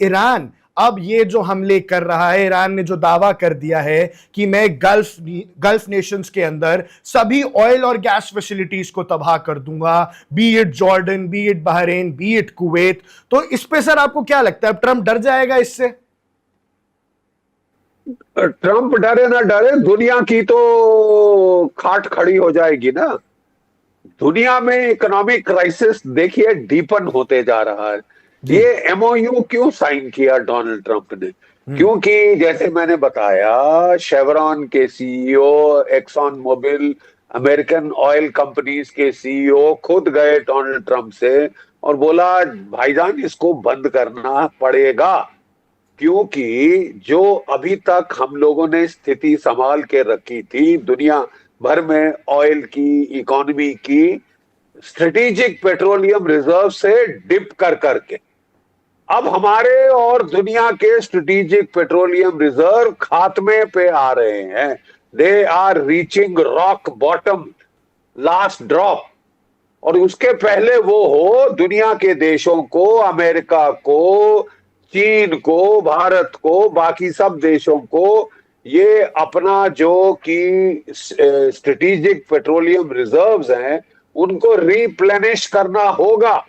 Iran अब ये जो हमले कर रहा है, ईरान ने जो दावा कर दिया है कि मैं गल्फ नेशंस के अंदर सभी ऑयल और गैस फैसिलिटीज को तबाह कर दूंगा, B it Jordan, B it Bahrain, B it Kuwait, तो इस पे सर आपको क्या लगता है, ट्रंप डर जाएगा इससे? ट्रंप डरे ना डरे, दुनिया की तो खाट खड़ी हो जाएगी ना। दुनिया में इकोनॉमिक क्राइसिस देखिए डीपन होते जा रहा है। ये एमओयू क्यों साइन किया डोनाल्ड ट्रंप ने? क्योंकि जैसे मैंने बताया, शेवरॉन के CEO, Exxon Mobil, American oil companies के सीईओ खुद गए डोनाल्ड ट्रंप से और बोला भाईजान इसको बंद करना पड़ेगा, क्योंकि जो अभी तक हम लोगों ने स्थिति संभाल के रखी थी दुनिया भर में ऑयल की, इकोनॉमी की, स्ट्रेटेजिक पेट्रोलियम रिजर्व से डिप कर करके अब हमारे और दुनिया के स्ट्रेटेजिक पेट्रोलियम रिजर्व खात्मे पे आ रहे हैं। They are reaching rock bottom, last drop. और उसके पहले वो हो दुनिया के देशों को, अमेरिका को, चीन को, भारत को, बाकी सब देशों को ये अपना जो कि स्ट्रेटेजिक पेट्रोलियम रिजर्व्स हैं उनको रिप्लेनिश करना होगा।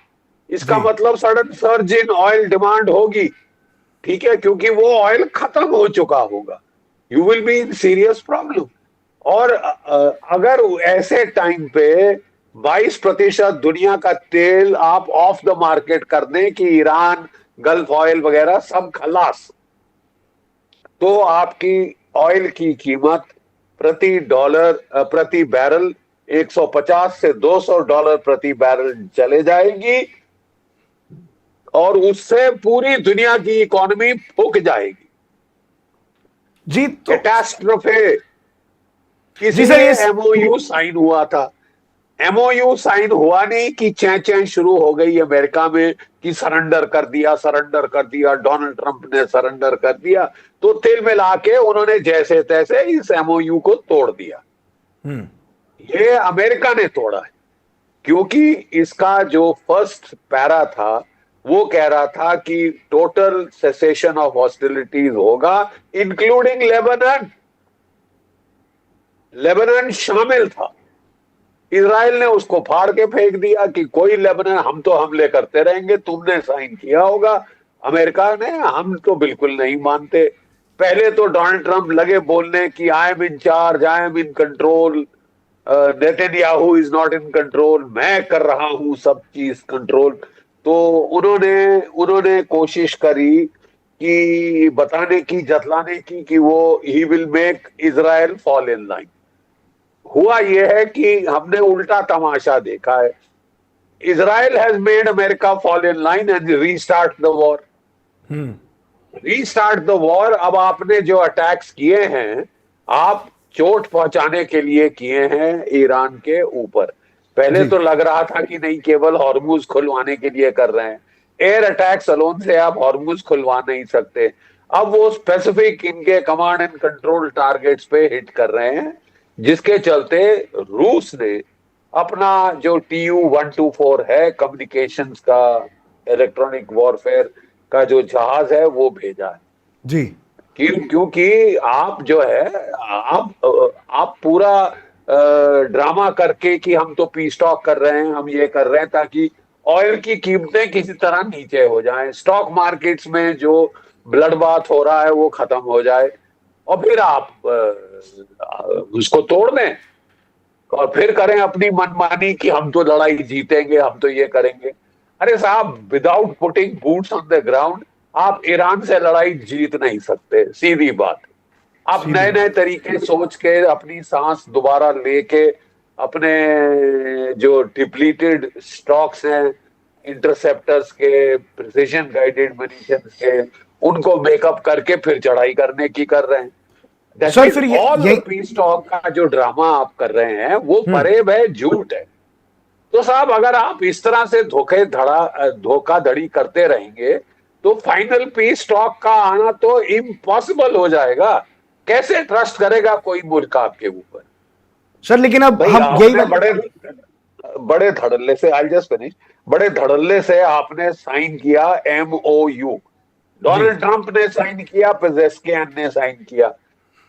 इसका मतलब sudden surge in oil demand होगी, ठीक है, क्योंकि वो ऑयल खत्म हो चुका होगा। You will be in serious problem. और अगर ऐसे टाइम पे 22% दुनिया का तेल आप ऑफ द मार्केट कर दें कि ईरान, गल्फ ऑयल वगैरह सब खलास, तो आपकी ऑयल की कीमत प्रति बैरल 150 से $200 प्रति बैरल चले जाएगी और उससे पूरी दुनिया की इकोनॉमी फूक जाएगी। जी तो कैटास्ट्रोफे। इसलिए एमओयू साइन हुआ था। एमओयू साइन हुआ नहीं कि चैं शुरू हो गई अमेरिका में कि सरेंडर कर दिया, सरेंडर कर दिया, डोनाल्ड ट्रंप ने सरेंडर कर दिया, तो तिल मिला के उन्होंने जैसे तैसे इस एमओयू को तोड़ दिया। ये अमेरिका ने तोड़ा है, क्योंकि इसका जो फर्स्ट पैरा था वो कह रहा था कि टोटल सेसेशन ऑफ हॉस्टिलिटीज होगा, इंक्लूडिंग लेबनान। लेबनान शामिल था। इजराइल ने उसको फाड़ के फेंक दिया कि कोई लेबनान, हम तो हमले करते रहेंगे, तुमने साइन किया होगा। अमेरिका ने, हम तो बिल्कुल नहीं मानते। पहले तो डोनाल्ड ट्रंप लगे बोलने कि I am in charge, I am in control, Netanyahu is not in control, मैं कर रहा हूं सब चीज कंट्रोल। तो उन्होंने कोशिश करी कि बताने की, जतलाने की कि वो he will make Israel fall in line. हुआ यह है कि हमने उल्टा तमाशा देखा है। Israel has made America fall in line and restart the war. Restart the war. अब आपने जो अटैक्स किए हैं, आप चोट पहुंचाने के लिए किए हैं ईरान के ऊपर। पहले तो लग रहा था कि नहीं, केवल हॉर्मुज खुलवाने के लिए कर रहे हैं। एयर अटैक्स अलोन से आप हॉर्मुज खुलवा नहीं सकते। अब वो स्पेसिफिक इनके कमांड एंड कंट्रोल टारगेट्स पे हिट कर रहे हैं, जिसके चलते रूस ने अपना जो TU-124 है, कम्युनिकेशंस का, इलेक्ट्रॉनिक वॉरफेयर का जो जहाज है, वो भेजा है जी। क्योंकि आप जो है, आप पूरा ड्रामा करके कि हम तो पीस टॉक कर रहे हैं, हम ये कर रहे हैं ताकि ऑयल की कीमतें किसी तरह नीचे हो जाएं, स्टॉक मार्केट्स में जो ब्लड बाथ हो रहा है वो खत्म हो जाए, और फिर आप उसको तोड़ दें और फिर करें अपनी मनमानी कि हम तो लड़ाई जीतेंगे, हम तो ये करेंगे। अरे साहब, without putting boots on the ground आप ईरान से लड़ाई जीत नहीं सकते, सीधी बात। आप नए नए तरीके सोच के, अपनी सांस दोबारा लेके, अपने जो डिप्लीटेड स्टॉक्स हैं इंटरसेप्टर्स के, प्रिसिजन गाइडेड munitions के, उनको मेकअप करके फिर चढ़ाई करने की कर रहे हैं। सर फिर ऑल पीस टॉक का जो ड्रामा आप कर रहे हैं वो फरेब है, झूठ है। तो साहब, अगर आप इस तरह से धोखाधड़ी करते रहेंगे तो फाइनल पीस टॉक का आना तो इम्पॉसिबल हो जाएगा। कैसे ट्रस्ट करेगा कोई मुल्क आपके ऊपर? सर लेकिन अब हम यही बड़े धड़ल्ले से, आई जस्ट फिनिश, बड़े धड़ल्ले से आपने साइन किया MOU, डोनाल्ड ट्रंप ने साइन किया, पेजेस्कियान ने साइन किया।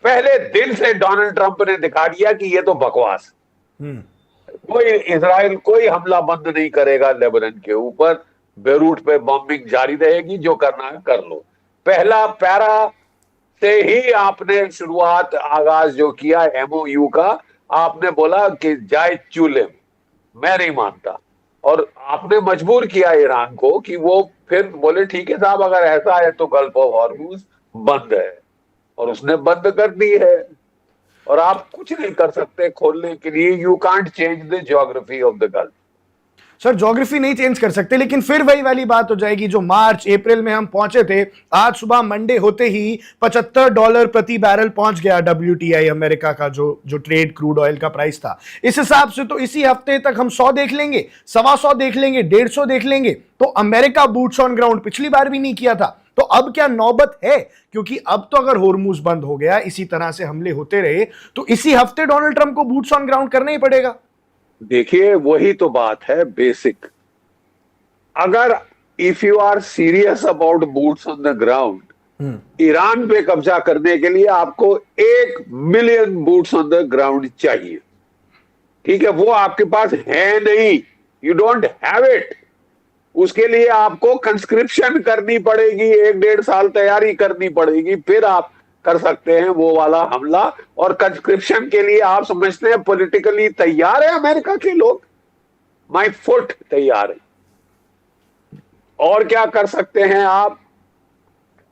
पहले दिन से डोनाल्ड ट्रंप ने दिखा दिया कि ये तो बकवास, कोई इजराइल कोई हमला बंद नहीं करेगा लेबनान के ऊपर, बेरूट पे बॉम्बिंग जारी रहेगी, जो करना है कर लो। पहला पैरा से ही आपने शुरुआत आगाज जो किया एमओयू का, आपने बोला कि जाए चूल्हे, मैं नहीं मानता, और आपने मजबूर किया ईरान को कि वो फिर बोले ठीक है साहब, अगर ऐसा है तो गल्फ ऑफ हॉर्मुज बंद है, और उसने बंद कर दी है, और आप कुछ नहीं कर सकते खोलने के लिए। You can't change the geography of the gulf. Sir geography नहीं चेंज कर सकते, लेकिन फिर वही वाली बात हो जाएगी जो मार्च अप्रैल में हम पहुंचे थे। आज सुबह मंडे होते ही $75 प्रति बैरल पहुंच गया WTI अमेरिका का जो ट्रेड क्रूड ऑयल का प्राइस था। इस हिसाब से तो इसी हफ्ते तक हम 100 देख लेंगे, 125 देख लेंगे, 150 देख लेंगे। तो अमेरिका बूट्स ऑन ग्राउंड पिछली बार भी नहीं किया था, तो अब क्या नौबत है? क्योंकि अब तो अगर होर्मुज बंद हो गया, इसी तरह से हमले होते रहे, तो इसी हफ्ते डोनाल्ड ट्रंप को बूट्स ऑन ग्राउंड करना ही पड़ेगा। देखिए वही तो बात है बेसिक। अगर if you are serious about boots on the ground, Iran पे कब्जा करने के लिए आपको 1 million boots on the ground चाहिए, ठीक है? वो आपके पास है नहीं, यू डोंट हैव इट। उसके लिए आपको कंस्क्रिप्शन करनी पड़ेगी, 1-1.5 साल तैयारी करनी पड़ेगी, फिर आप कर सकते हैं वो वाला हमला। और कंस्क्रिप्शन के लिए आप समझते हैं पॉलिटिकली तैयार है अमेरिका के लोग? माय फुट तैयार है। और क्या कर सकते हैं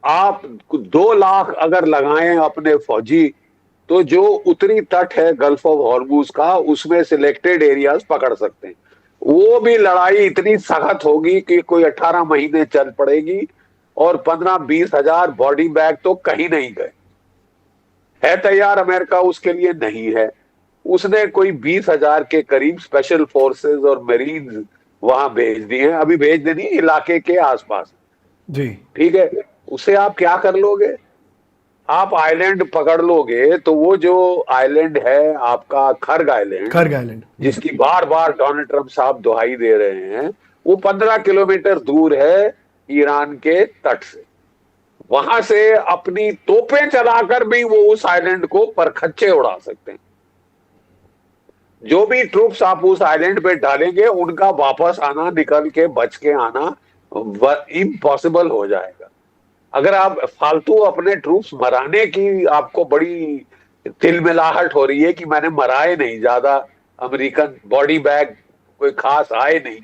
आप 2 लाख अगर लगाएं अपने फौजी, तो जो उत्तरी तट है गल्फ ऑफ हॉर्मुज का, उसमें सिलेक्टेड एरियाज पकड़ सकते हैं। वो भी लड़ाई इतनी सख्त होगी कि कोई 18 महीने चल पड़ेगी, और 15-20 हजार बॉडी बैग तो कहीं नहीं गए। है तैयार अमेरिका उसके लिए? नहीं है। उसने कोई 20,000 के करीब स्पेशल फोर्सेस और मरीन्स वहां भेज दिए हैं, अभी भेज देनी इलाके के आसपास जी, ठीक है। उससे आप क्या कर लोगे? आप आइलैंड पकड़ लोगे तो वो जो आइलैंड है आपका खर्ग आइलैंड, जिसकी बार बार डोनाल्ड ट्रंप साहब दुहाई दे रहे हैं, वो 15 किलोमीटर दूर है ईरान के तट से। वहां से अपनी तोपें चलाकर भी वो उस आइलैंड को परखच्चे उड़ा सकते हैं। जो भी ट्रूप्स आप उस आइलैंड पे डालेंगे, उनका वापस आना, निकल के बच के आना इम्पॉसिबल हो जाएगा। अगर आप फालतू अपने ट्रूप्स मराने की आपको बड़ी तिलमिलाहट हो रही है कि मैंने मराए नहीं, ज्यादा अमेरिकन बॉडी बैग कोई खास आए नहीं।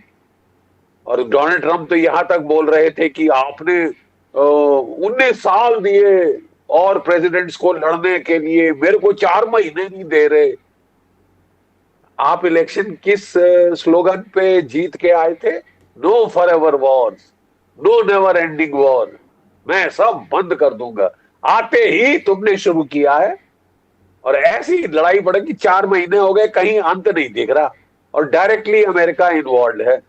और डोनाल्ड ट्रंप तो यहां तक बोल रहे थे कि आपने 19 साल दिए और प्रेसिडेंट्स को लड़ने के लिए, मेरे को 4 महीने नहीं दे रहे। आप इलेक्शन किस स्लोगन पे जीत के आए थे? No forever wars, no never ending war, मैं सब बंद कर दूंगा। आते ही तुमने शुरू किया है, और ऐसी लड़ाई बढ़ेगी। 4 महीने हो गए, कहीं अंत नहीं दिख रहा, और डायरेक्टली अमेरिका इन्वॉल्व है।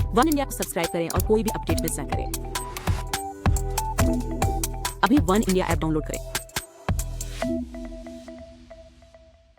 वन इंडिया को सब्सक्राइब करें और कोई भी अपडेट मिस ना करें। अभी वन इंडिया ऐप डाउनलोड करें।